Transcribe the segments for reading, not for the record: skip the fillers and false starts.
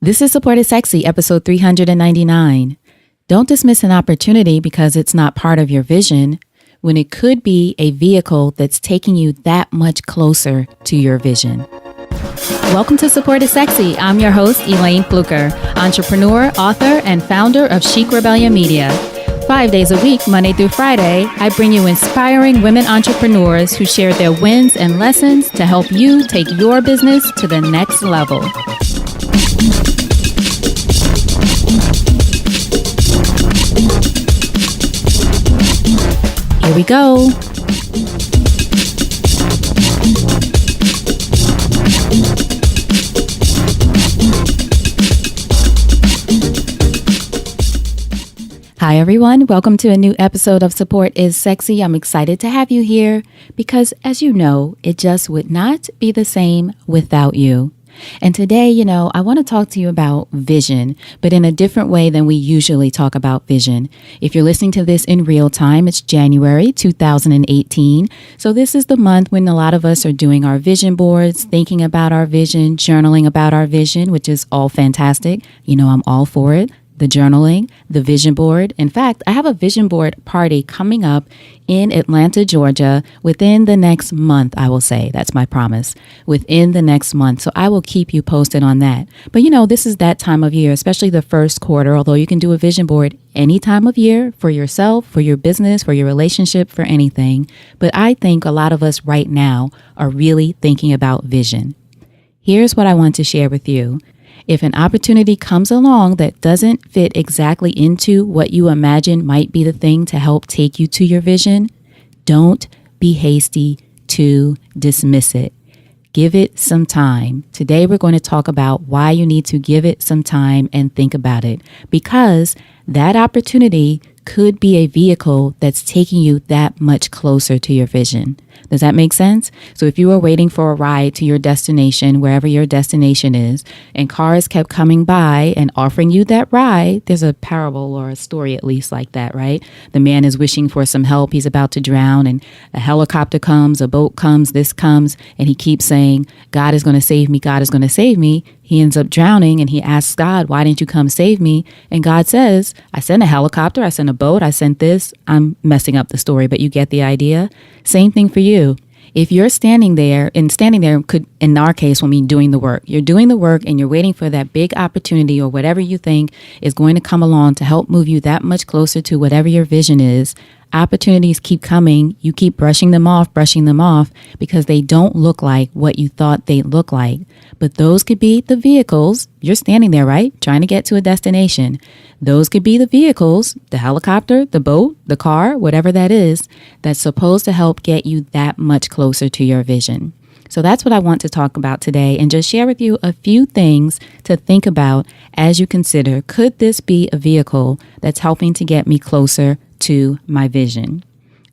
This is Support is Sexy, episode 399. Don't dismiss an opportunity because it's not part of your vision when it could be a vehicle that's taking you that much closer to your vision. Welcome to Support is Sexy. I'm your host, Elayne Fluker, entrepreneur, author, and founder of Chic Rebellion Media. 5 days a week, Monday through Friday, I bring you inspiring women entrepreneurs who share their wins and lessons to help you take your business to the next level. Here we go. Hi, everyone. Welcome to a new episode of Support is Sexy. I'm excited to have you here because, as you know, it just would not be the same without you. And today, I want to talk to you about vision, but in a different way than we usually talk about vision. If you're listening to this in real time, it's January 2018. So this is the month when a lot of us are doing our vision boards, thinking about our vision, journaling about our vision, which is all fantastic. I'm all for it. The journaling, the vision board. In fact, I have a vision board party coming up in Atlanta, Georgia within the next month, I will say. That's my promise. Within the next month. So I will keep you posted on that. But this is that time of year, especially the first quarter, although you can do a vision board any time of year for yourself, for your business, for your relationship, for anything. But I think a lot of us right now are really thinking about vision. Here's what I want to share with you. If an opportunity comes along that doesn't fit exactly into what you imagine might be the thing to help take you to your vision, don't be hasty to dismiss it. Give it some time. Today, we're going to talk about why you need to give it some time and think about it, because that opportunity could be a vehicle that's taking you that much closer to your vision. Does that make sense? So if you were waiting for a ride to your destination, wherever your destination is, and cars kept coming by and offering you that ride, there's a parable or a story at least like that, right? The man is wishing for some help. He's about to drown, and a helicopter comes, a boat comes, this comes, and he keeps saying, God is going to save me. God is going to save me. He ends up drowning, and he asks God, why didn't you come save me? And God says, I sent a helicopter, I sent a boat, I sent this. I'm messing up the story, but you get the idea. Same thing for you. If you're standing there could, in our case, will mean doing the work. You're doing the work and you're waiting for that big opportunity or whatever you think is going to come along to help move you that much closer to whatever your vision is. Opportunities keep coming. You keep brushing them off because they don't look like what you thought they'd look like. But those could be the vehicles. You're standing there, right? Trying to get to a destination. Those could be the vehicles, the helicopter, the boat, the car, whatever that is, that's supposed to help get you that much closer to your vision. So that's what I want to talk about today and just share with you a few things to think about as you consider, could this be a vehicle that's helping to get me closer to my vision?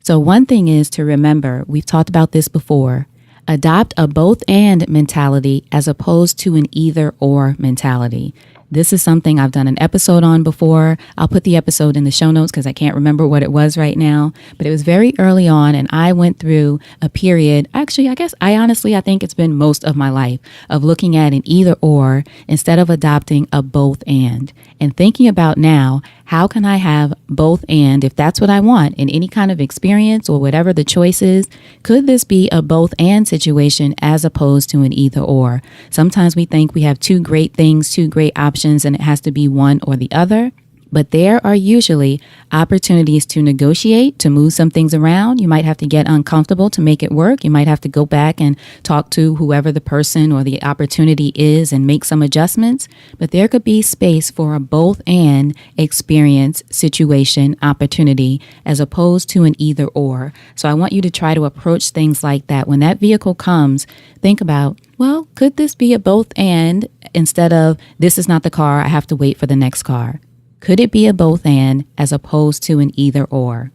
So one thing is to remember, we've talked about this before, adopt a both and mentality as opposed to an either or mentality. This is something I've done an episode on before. I'll put the episode in the show notes because I can't remember what it was right now, but it was very early on and I went through a period. Actually, I think it's been most of my life of looking at an either or instead of adopting a both and thinking about now, how can I have both and if that's what I want in any kind of experience or whatever the choice is? Could this be a both and situation as opposed to an either or? Sometimes we think we have two great things, two great options, and it has to be one or the other. But there are usually opportunities to negotiate, to move some things around. You might have to get uncomfortable to make it work. You might have to go back and talk to whoever the person or the opportunity is and make some adjustments. But there could be space for a both and experience, situation, opportunity, as opposed to an either or. So I want you to try to approach things like that. When that vehicle comes, think about, well, could this be a both and instead of this is not the car, I have to wait for the next car? Could it be a both and as opposed to an either or?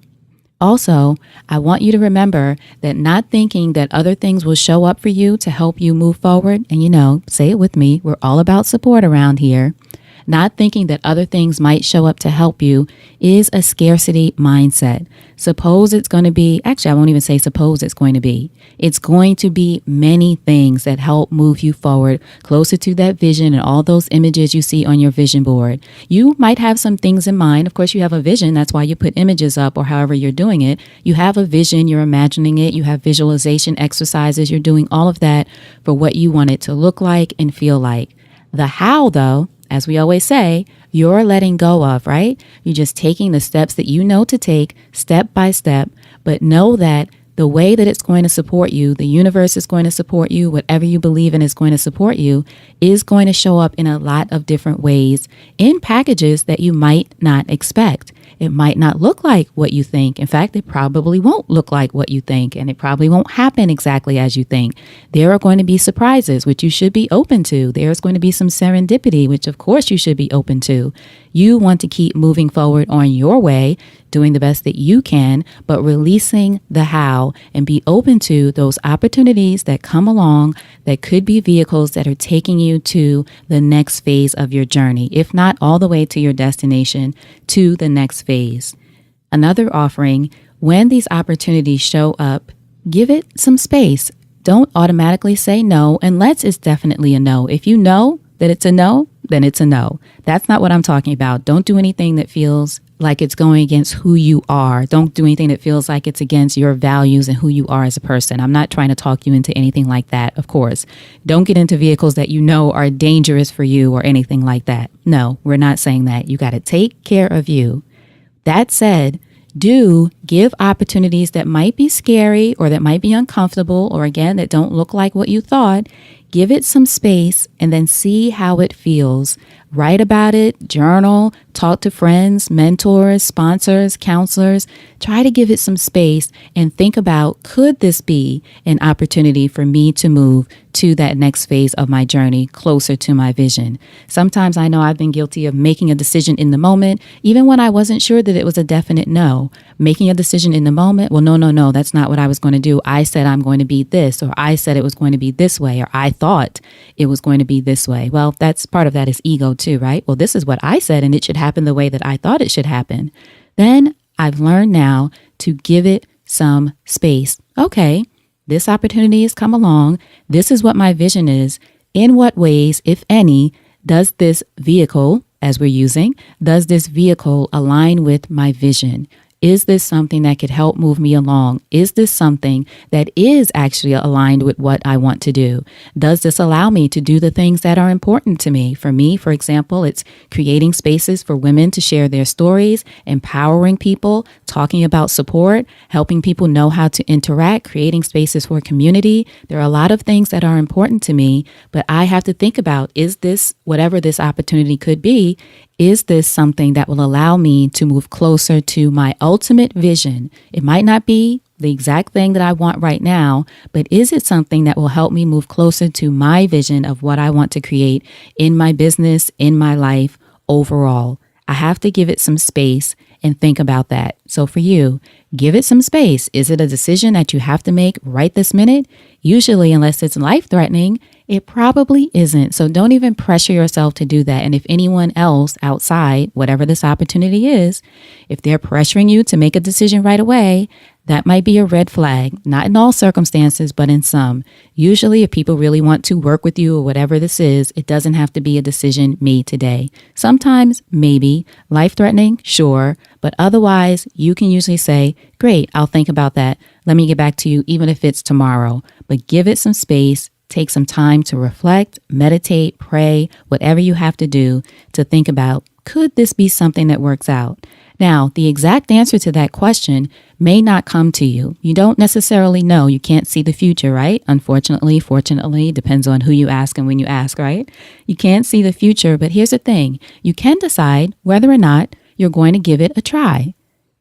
Also, I want you to remember that not thinking that other things will show up for you to help you move forward, and say it with me, we're all about support around here. Not thinking that other things might show up to help you is a scarcity mindset. Suppose it's going to be, actually, I won't even say suppose it's going to be. It's going to be many things that help move you forward closer to that vision and all those images you see on your vision board. You might have some things in mind. Of course, you have a vision. That's why you put images up or however you're doing it. You have a vision. You're imagining it. You have visualization exercises. You're doing all of that for what you want it to look like and feel like. The how, though, as we always say, you're letting go of, right? You're just taking the steps that you know to take step by step, but know that the way that it's going to support you, the universe is going to support you, whatever you believe in is going to support you, is going to show up in a lot of different ways in packages that you might not expect. It might not look like what you think. In fact, it probably won't look like what you think, and it probably won't happen exactly as you think. There are going to be surprises, which you should be open to. There's going to be some serendipity, which of course you should be open to. You want to keep moving forward on your way, doing the best that you can, but releasing the how and be open to those opportunities that come along that could be vehicles that are taking you to the next phase of your journey, if not all the way to your destination, to the next phase. Another offering, when these opportunities show up, give it some space. Don't automatically say no unless it's definitely a no. If you know that it's a no, then it's a no. That's not what I'm talking about. Don't do anything that feels like it's going against who you are. Don't do anything that feels like it's against your values and who you are as a person. I'm not trying to talk you into anything like that, of course. Don't get into vehicles that you know are dangerous for you or anything like that. No, we're not saying that. You got to take care of you. That said, do give opportunities that might be scary or that might be uncomfortable or, again, that don't look like what you thought. Give it some space and then see how it feels. Write about it, journal, talk to friends, mentors, sponsors, counselors. Try to give it some space and think about, could this be an opportunity for me to move to that next phase of my journey closer to my vision? Sometimes I know I've been guilty of making a decision in the moment, even when I wasn't sure that it was a definite no. Making a decision in the moment, well, no, that's not what I was going to do. I said I'm going to be this, or I said it was going to be this way, or I thought it was going to be this way. Well, that's part of that is ego too, right? Well, this is what I said and it should happen the way that I thought it should happen. Then I've learned now to give it some space. Okay, this opportunity has come along. This is what my vision is. In what ways, if any, does this vehicle, as we're using, does this vehicle align with my vision? Is this something that could help move me along? Is this something that is actually aligned with what I want to do? Does this allow me to do the things that are important to me? For me, for example, it's creating spaces for women to share their stories, empowering people, talking about support, helping people know how to interact, creating spaces for community. There are a lot of things that are important to me, but I have to think about, is this, whatever this opportunity could be, is this something that will allow me to move closer to my ultimate vision? It might not be the exact thing that I want right now, but is it something that will help me move closer to my vision of what I want to create in my business, in my life overall? I have to give it some space and think about that. So for you, give it some space. Is it a decision that you have to make right this minute? Usually, unless it's life-threatening, it probably isn't. So don't even pressure yourself to do that. And if anyone else outside, whatever this opportunity is, if they're pressuring you to make a decision right away, that might be a red flag. Not in all circumstances, but in some. Usually, if people really want to work with you or whatever this is, it doesn't have to be a decision made today. Sometimes, maybe. Life-threatening, sure. But otherwise, you can usually say, great, I'll think about that. Let me get back to you, even if it's tomorrow. But give it some space. Take some time to reflect, meditate, pray, whatever you have to do to think about, could this be something that works out? Now, the exact answer to that question may not come to you. You don't necessarily know. You can't see the future, right? Unfortunately, fortunately, depends on who you ask and when you ask, right? You can't see the future, but here's the thing. You can decide whether or not you're going to give it a try.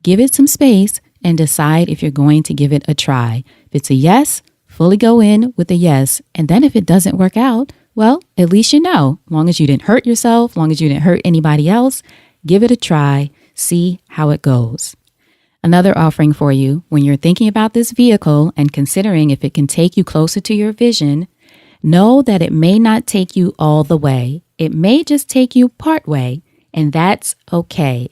Give it some space and decide if you're going to give it a try. If it's a yes, fully go in with a yes. And then if it doesn't work out, well, at least you know. As long as you didn't hurt yourself, as long as you didn't hurt anybody else, give it a try. See how it goes. Another offering for you, when you're thinking about this vehicle and considering if it can take you closer to your vision, Know that it may not take you all the way. It may just take you part way, and that's okay.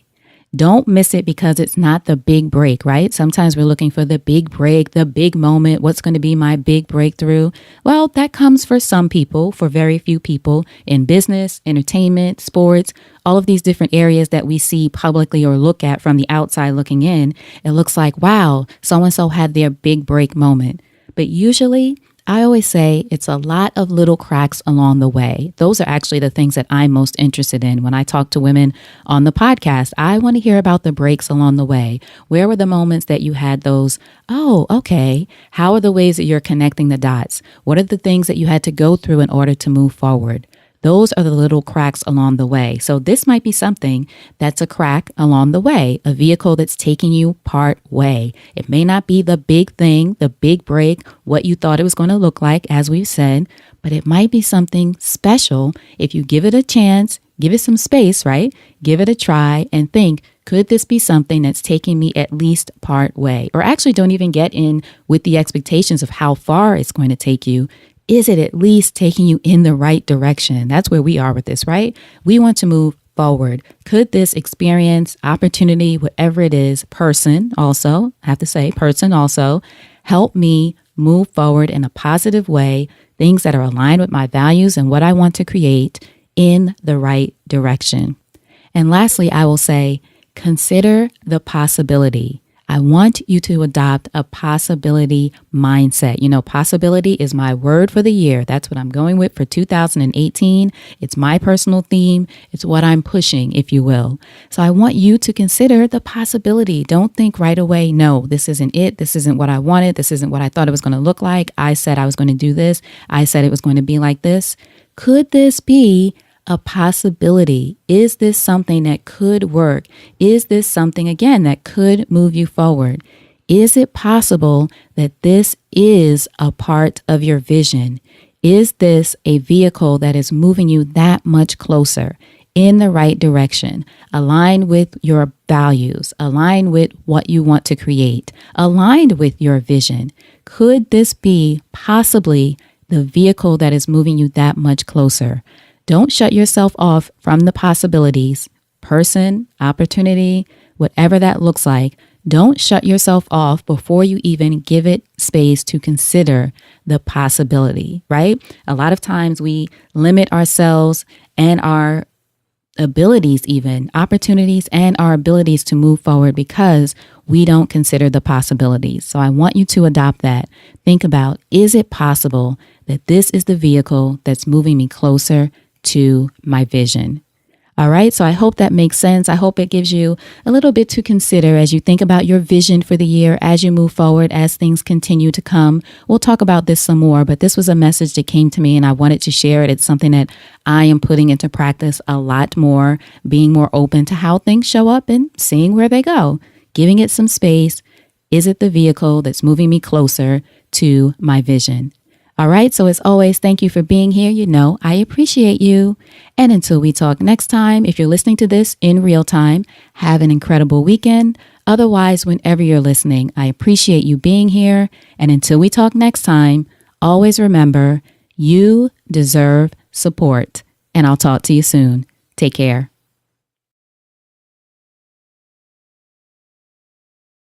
Don't miss it because it's not the big break, right? Sometimes we're looking for the big break, the big moment. What's going to be my big breakthrough? Well, that comes for some people, for very few people in business, entertainment, sports, all of these different areas that we see publicly or look at from the outside looking in. It looks like, wow, so-and-so had their big break moment. But usually, I always say it's a lot of little cracks along the way. Those are actually the things that I'm most interested in when I talk to women on the podcast. I want to hear about the breaks along the way. Where were the moments that you had those, oh, okay, how are the ways that you're connecting the dots? What are the things that you had to go through in order to move forward? Those are the little cracks along the way. So this might be something that's a crack along the way, a vehicle that's taking you part way. It may not be the big thing, the big break, what you thought it was going to look like, as we've said, but it might be something special if you give it a chance, give it some space, right? Give it a try and think, could this be something that's taking me at least part way? Or actually don't even get in with the expectations of how far it's going to take you. Is it at least taking you in the right direction? That's where we are with this, right? We want to move forward. Could this experience, opportunity, whatever it is, person also, I have to say person also, help me move forward in a positive way, things that are aligned with my values and what I want to create in the right direction? And lastly, I will say, consider the possibility. I want you to adopt a possibility mindset. You know, possibility is my word for the year. That's what I'm going with for 2018. It's my personal theme. It's what I'm pushing, if you will. So I want you to consider the possibility. Don't think right away, no, this isn't it. This isn't what I wanted. This isn't what I thought it was going to look like. I said I was going to do this. I said it was going to be like this. Could this be a possibility? Is this something that could work? Is this something, again, that could move you forward? Is it possible that this is a part of your vision? Is this a vehicle that is moving you that much closer in the right direction, aligned with your values, aligned with what you want to create, aligned with your vision? Could this be possibly the vehicle that is moving you that much closer? Don't shut yourself off from the possibilities, person, opportunity, whatever that looks like. Don't shut yourself off before you even give it space to consider the possibility, right? A lot of times we limit ourselves and our abilities, even opportunities and our abilities to move forward because we don't consider the possibilities. So I want you to adopt that. Think about, is it possible that this is the vehicle that's moving me closer to my vision? All right. So I hope that makes sense. I hope it gives you a little bit to consider as you think about your vision for the year, as you move forward, as things continue to come. We'll talk about this some more, but this was a message that came to me and I wanted to share it. It's something that I am putting into practice a lot more, being more open to how things show up and seeing where they go, giving it some space. Is it the vehicle that's moving me closer to my vision? All right. So as always, thank you for being here. You know, I appreciate you. And until we talk next time, if you're listening to this in real time, have an incredible weekend. Otherwise, whenever you're listening, I appreciate you being here. And until we talk next time, always remember, you deserve support. And I'll talk to you soon. Take care.